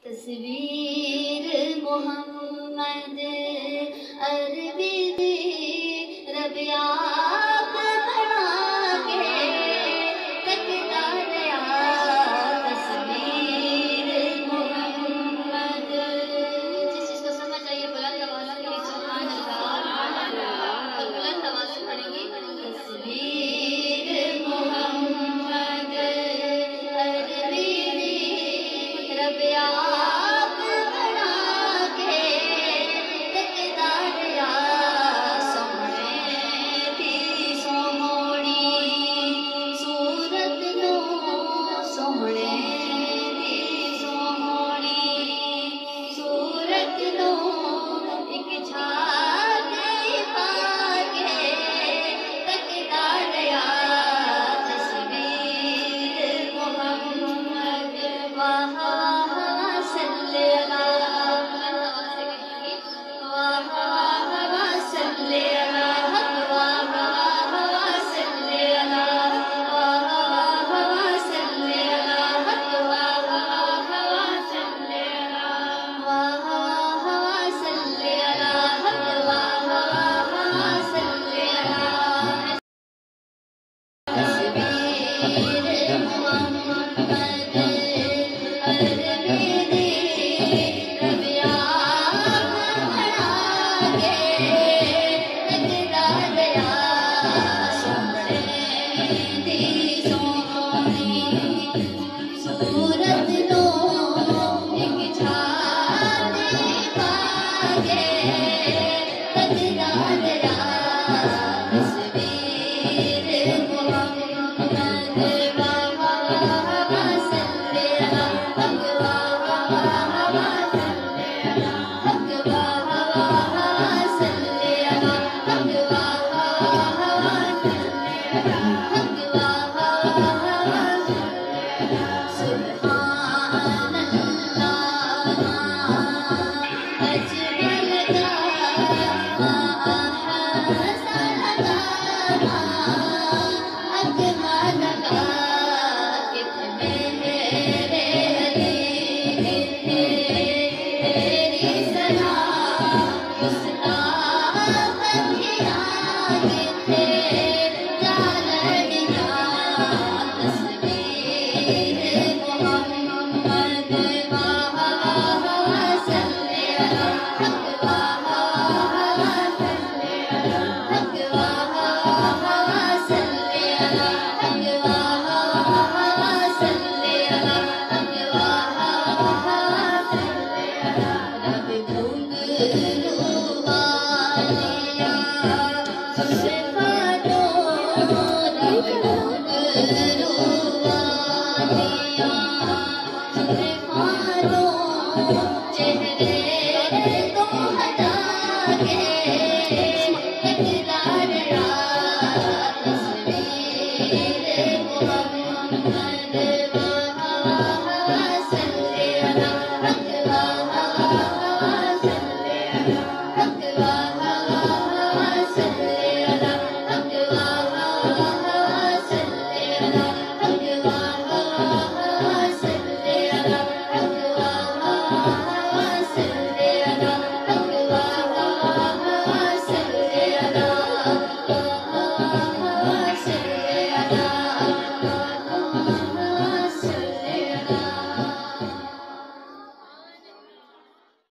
تصویر محمد عربی رب آپ بنا کے تکتا دیا تصویر محمد. جس چیز کو سمجھ آئیے بلند آواز سے سبحان اللہ، بلند آواز سے پڑھیں گے. تصویر محمد عربی رب آپ بنا کے تکتا دیا سونے تھی سوہنی صورت نو سونے تھی سوہنی صورت نو ایک جھاتی پا کے تکتا دیا تصویر محمد. وہاں صلی اللہ وہاں صلی اللہ وہاں صلی اللہ وہاں صلی اللہ وہاں صلی اللہ وہاں صلی اللہ وہاں صلی اللہ. تصویر محمد عربی رب آپ بنا کے تکتا دیا سونے تھی سوہنی صورت نو ایک جھاتی پا کے تکتا دیا تصویر محمد. وہاں صلی اللہ وہاں صلی اللہ وہاں صلی اللہ وہاں صلی اللہ. سبحان اللہ اجمل احسن اکمل کتنے میرے تیری سلام مصطفیٰ بندیاں کتنے جالڑیاں. تصویر محمد وہاں صلی اللہ وہاں صلی اللہ وہاں صلی اللہ وہاں صلی اللہ وہاں صلی اللہ. رب گھنگرو والیاں صفاتوں رب گھنگرو والیاں صفاتوں چہرے